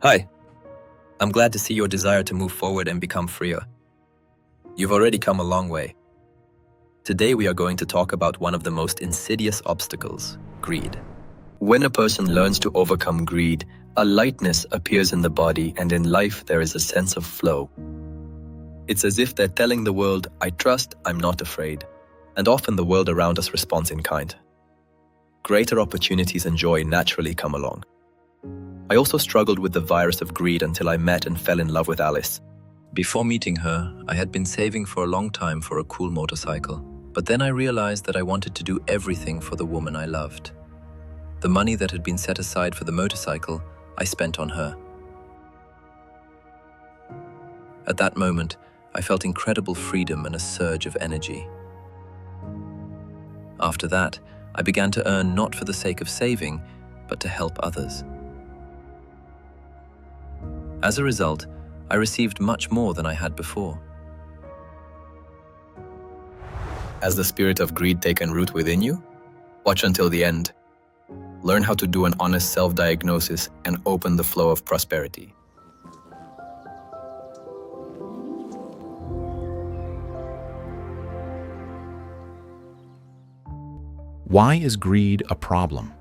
Hi, I'm glad to see your desire to move forward and become freer. You've already come a long way. Today we are going to talk about one of the most insidious obstacles, greed. When a person learns to overcome greed, a lightness appears in the body, and in life there is a sense of flow. It's as if they're telling the world, I trust, I'm not afraid. And often the world around us responds in kind. Greater opportunities and joy naturally come along. I also struggled with the virus of greed until I met and fell in love with Alice. Before meeting her, I had been saving for a long time for a cool motorcycle. But then I realized that I wanted to do everything for the woman I loved. The money that had been set aside for the motorcycle, I spent on her. At that moment, I felt incredible freedom and a surge of energy. After that, I began to earn not for the sake of saving, but to help others. As a result, I received much more than I had before. Has the spirit of greed taken root within you? Watch until the end. Learn how to do an honest self-diagnosis and open the flow of prosperity. Why is greed a problem?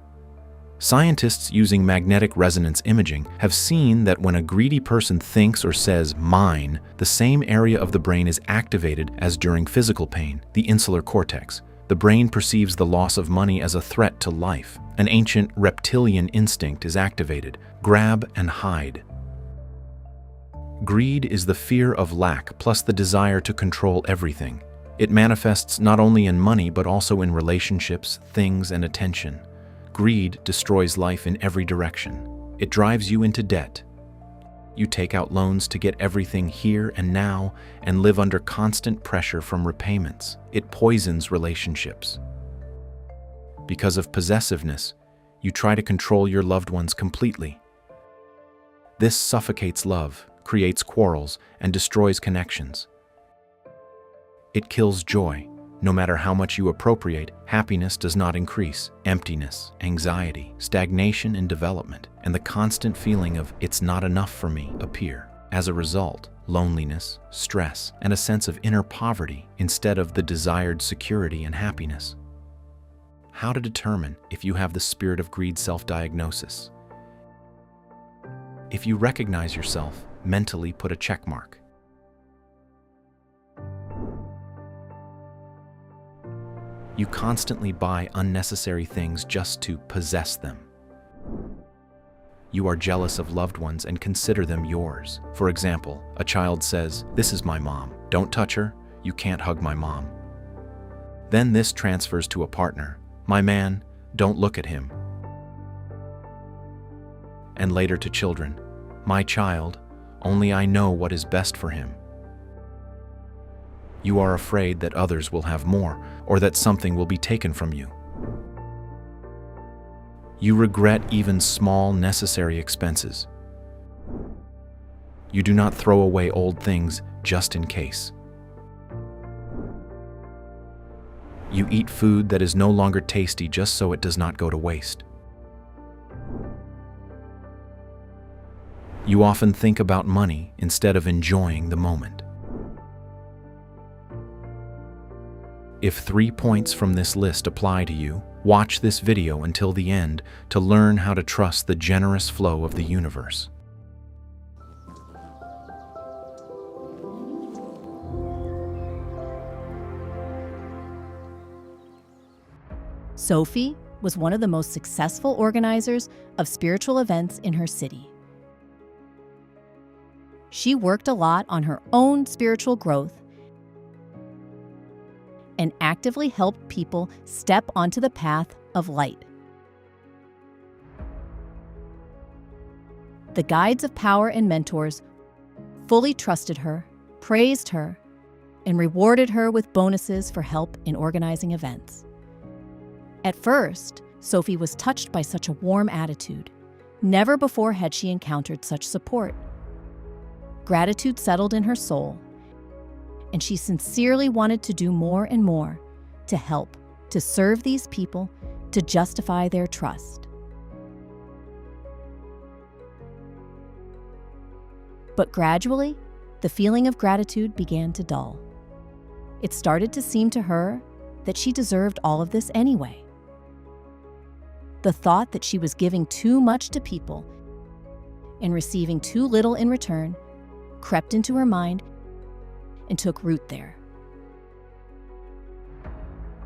Scientists using magnetic resonance imaging have seen that when a greedy person thinks or says mine, the same area of the brain is activated as during physical pain, the insular cortex. The brain perceives the loss of money as a threat to life. An ancient reptilian instinct is activated: grab and hide. Greed is the fear of lack plus the desire to control everything. It manifests not only in money but also in relationships, things, and attention. Greed destroys life in every direction. It drives you into debt. You take out loans to get everything here and now and live under constant pressure from repayments. It poisons relationships. Because of possessiveness, you try to control your loved ones completely. This suffocates love, creates quarrels, and destroys connections. It kills joy. No matter how much you appropriate, happiness does not increase. Emptiness, anxiety, stagnation in development, and the constant feeling of "it's not enough for me" appear. As a result, loneliness, stress, and a sense of inner poverty instead of the desired security and happiness. How to determine if you have the spirit of greed self-diagnosis. If you recognize yourself, mentally put a check mark. You constantly buy unnecessary things just to possess them. You are jealous of loved ones and consider them yours. For example, a child says, "This is my mom. Don't touch her. You can't hug my mom." Then this transfers to a partner. "My man, don't look at him." And later to children. "My child, only I know what is best for him." You are afraid that others will have more, or that something will be taken from you. You regret even small, necessary expenses. You do not throw away old things just in case. You eat food that is no longer tasty just so it does not go to waste. You often think about money instead of enjoying the moment. If 3 points from this list apply to you, watch this video until the end to learn how to trust the generous flow of the universe. Sophie was one of the most successful organizers of spiritual events in her city. She worked a lot on her own spiritual growth and actively helped people step onto the path of light. The guides of power and mentors fully trusted her, praised her, and rewarded her with bonuses for help in organizing events. At first, Sophie was touched by such a warm attitude. Never before had she encountered such support. Gratitude settled in her soul, and she sincerely wanted to do more and more to help, to serve these people, to justify their trust. But gradually, the feeling of gratitude began to dull. It started to seem to her that she deserved all of this anyway. The thought that she was giving too much to people and receiving too little in return crept into her mind and took root there.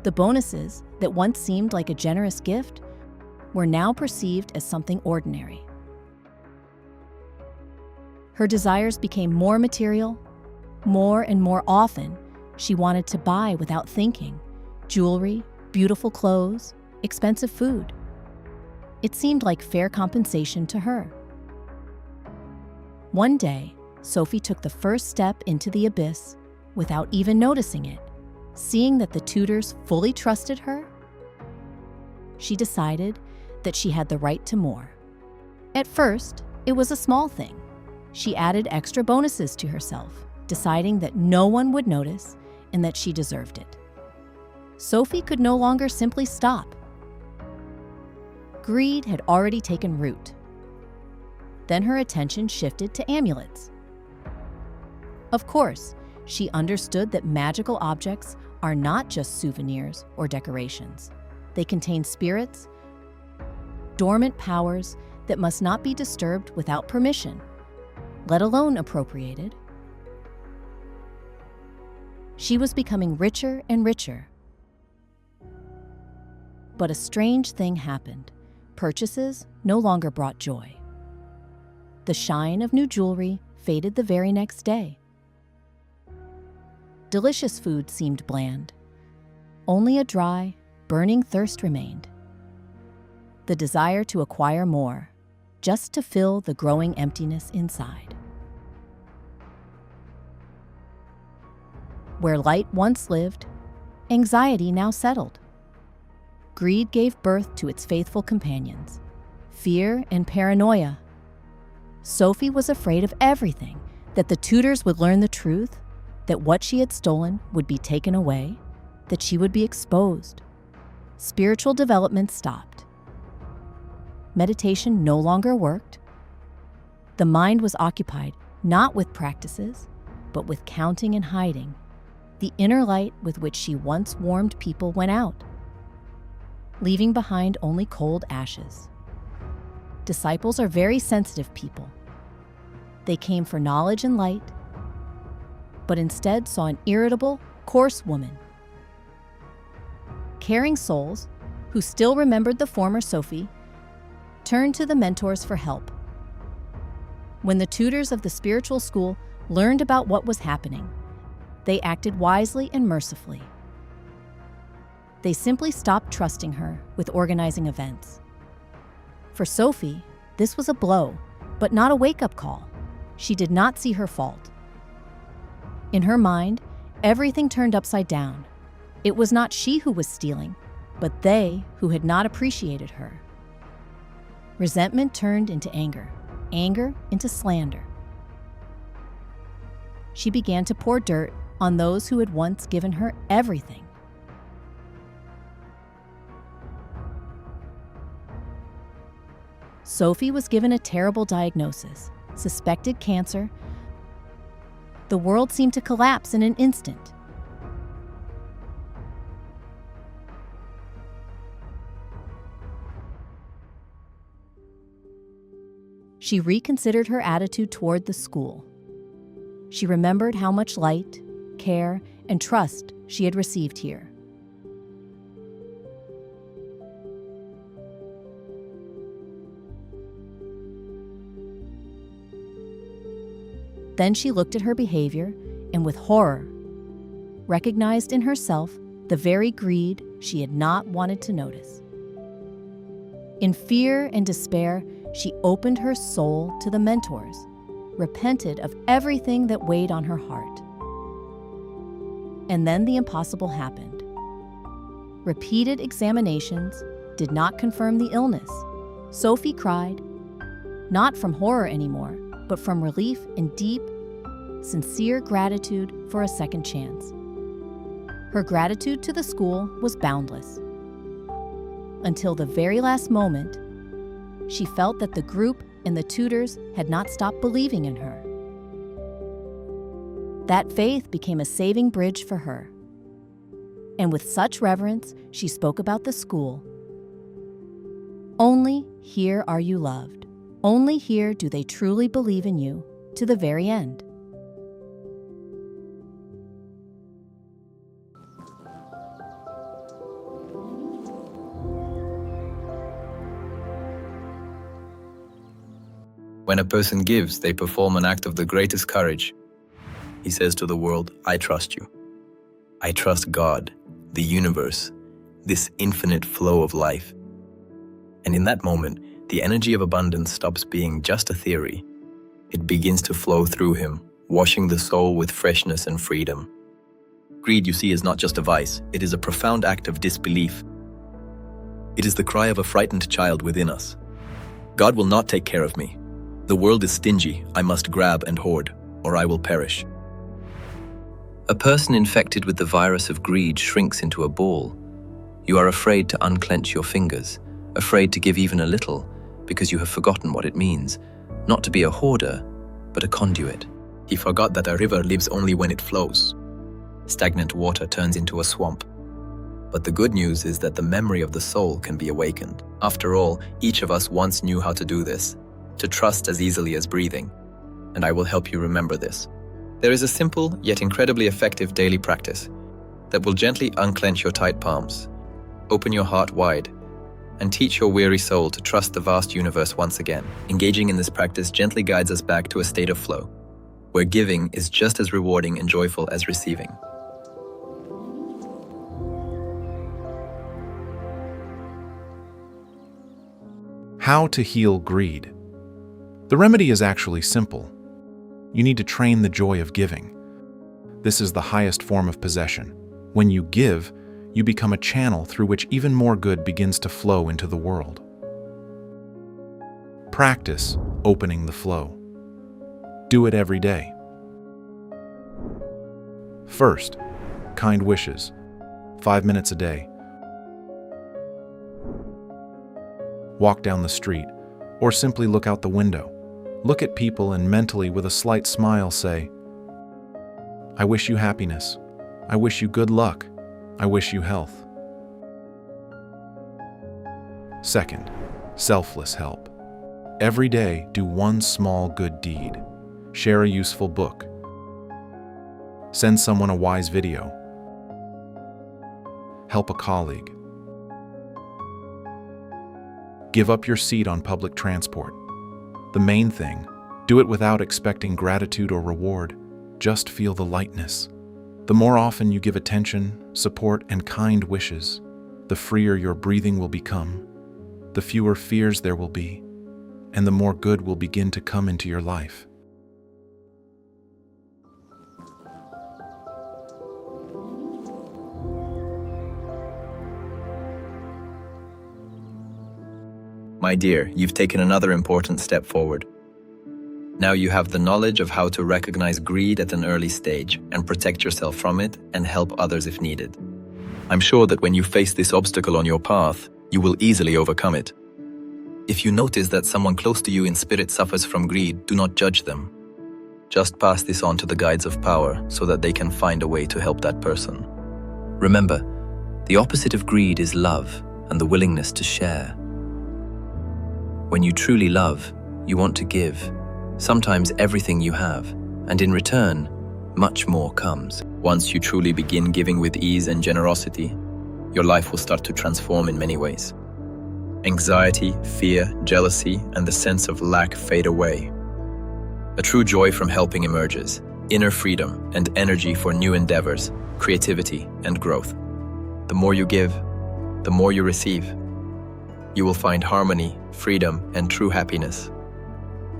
The bonuses that once seemed like a generous gift were now perceived as something ordinary. Her desires became more material. More and more often, she wanted to buy without thinking: jewelry, beautiful clothes, expensive food. It seemed like fair compensation to her. One day, Sophie took the first step into the abyss without even noticing it. Seeing that the tutors fully trusted her, she decided that she had the right to more. At first, it was a small thing. She added extra bonuses to herself, deciding that no one would notice and that she deserved it. Sophie could no longer simply stop. Greed had already taken root. Then her attention shifted to amulets. Of course, she understood that magical objects are not just souvenirs or decorations. They contain spirits, dormant powers that must not be disturbed without permission, let alone appropriated. She was becoming richer and richer. But a strange thing happened. Purchases no longer brought joy. The shine of new jewelry faded the very next day. Delicious food seemed bland. Only a dry, burning thirst remained. The desire to acquire more, just to fill the growing emptiness inside. Where light once lived, anxiety now settled. Greed gave birth to its faithful companions, fear and paranoia. Sophie was afraid of everything, that the tutors would learn the truth, that what she had stolen would be taken away, that she would be exposed. Spiritual development stopped. Meditation no longer worked. The mind was occupied not with practices, but with counting and hiding. The inner light with which she once warmed people went out, leaving behind only cold ashes. Disciples are very sensitive people. They came for knowledge and light, but instead saw an irritable, coarse woman. Caring souls, who still remembered the former Sophie, turned to the mentors for help. When the tutors of the spiritual school learned about what was happening, they acted wisely and mercifully. They simply stopped trusting her with organizing events. For Sophie, this was a blow, but not a wake-up call. She did not see her fault. In her mind, everything turned upside down. It was not she who was stealing, but they who had not appreciated her. Resentment turned into anger, anger into slander. She began to pour dirt on those who had once given her everything. Sophie was given a terrible diagnosis, suspected cancer. The world seemed to collapse in an instant. She reconsidered her attitude toward the school. She remembered how much light, care, and trust she had received here. Then she looked at her behavior and with horror recognized in herself the very greed she had not wanted to notice. In fear and despair, she opened her soul to the mentors, repented of everything that weighed on her heart. And then the impossible happened. Repeated examinations did not confirm the illness. Sophie cried, not from horror anymore, but from relief and deep, sincere gratitude for a second chance. Her gratitude to the school was boundless. Until the very last moment, she felt that the group and the tutors had not stopped believing in her. That faith became a saving bridge for her. And with such reverence, she spoke about the school. Only here are you loved. Only here do they truly believe in you to the very end. When a person gives, they perform an act of the greatest courage. He says to the world, I trust you. I trust God, the universe, this infinite flow of life. And in that moment, the energy of abundance stops being just a theory. It begins to flow through him, washing the soul with freshness and freedom. Greed, you see, is not just a vice. It is a profound act of disbelief. It is the cry of a frightened child within us. God will not take care of me. The world is stingy. I must grab and hoard, or I will perish. A person infected with the virus of greed shrinks into a ball. You are afraid to unclench your fingers, afraid to give even a little, because you have forgotten what it means, not to be a hoarder, but a conduit. He forgot that a river lives only when it flows. Stagnant water turns into a swamp. But the good news is that the memory of the soul can be awakened. After all, each of us once knew how to do this, to trust as easily as breathing. And I will help you remember this. There is a simple, yet incredibly effective daily practice that will gently unclench your tight palms, open your heart wide, and teach your weary soul to trust the vast universe once again. Engaging in this practice gently guides us back to a state of flow, where giving is just as rewarding and joyful as receiving. How to heal greed. The remedy is actually simple. You need to train the joy of giving. This is the highest form of possession. When you give, you become a channel through which even more good begins to flow into the world. Practice opening the flow. Do it every day. First, kind wishes. 5 minutes a day. Walk down the street, or simply look out the window. Look at people and mentally, with a slight smile, say, I wish you happiness. I wish you good luck. I wish you health. Second, selfless help. Every day, do one small good deed. Share a useful book. Send someone a wise video. Help a colleague. Give up your seat on public transport. The main thing, do it without expecting gratitude or reward. Just feel the lightness. The more often you give attention, support, and kind wishes, the freer your breathing will become, the fewer fears there will be, and the more good will begin to come into your life. My dear, you've taken another important step forward. Now you have the knowledge of how to recognize greed at an early stage and protect yourself from it and help others if needed. I'm sure that when you face this obstacle on your path, you will easily overcome it. If you notice that someone close to you in spirit suffers from greed, do not judge them. Just pass this on to the guides of power so that they can find a way to help that person. Remember, the opposite of greed is love and the willingness to share. When you truly love, you want to give, sometimes everything you have, and in return, much more comes. Once you truly begin giving with ease and generosity, your life will start to transform in many ways. Anxiety, fear, jealousy, and the sense of lack fade away. A true joy from helping emerges, inner freedom and energy for new endeavors, creativity, and growth. The more you give, the more you receive. You will find harmony, freedom, and true happiness.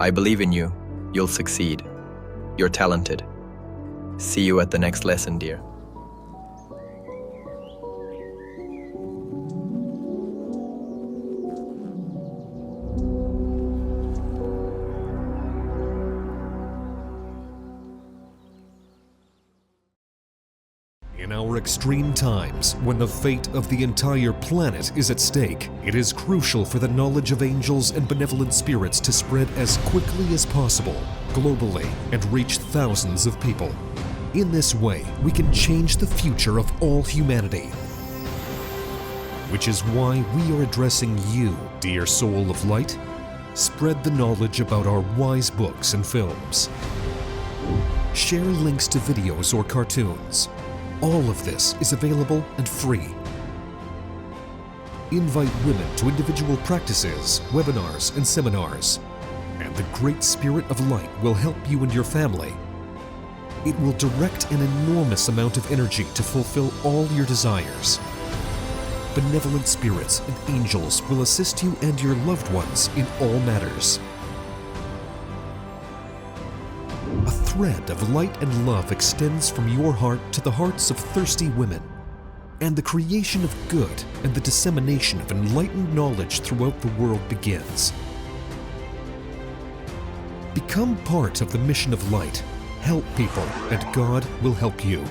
I believe in you. You'll succeed. You're talented. See you at the next lesson, dear. In our extreme times, when the fate of the entire planet is at stake, it is crucial for the knowledge of angels and benevolent spirits to spread as quickly as possible, globally, and reach thousands of people. In this way, we can change the future of all humanity. Which is why we are addressing you, dear soul of light. Spread the knowledge about our wise books and films. Share links to videos or cartoons. All of this is available and free. Invite women to individual practices, webinars, and seminars. And the Great Spirit of Light will help you and your family. It will direct an enormous amount of energy to fulfill all your desires. Benevolent spirits and angels will assist you and your loved ones in all matters. A thread of light and love extends from your heart to the hearts of thirsty women, and the creation of good and the dissemination of enlightened knowledge throughout the world begins. Become part of the mission of light. Help people, and God will help you.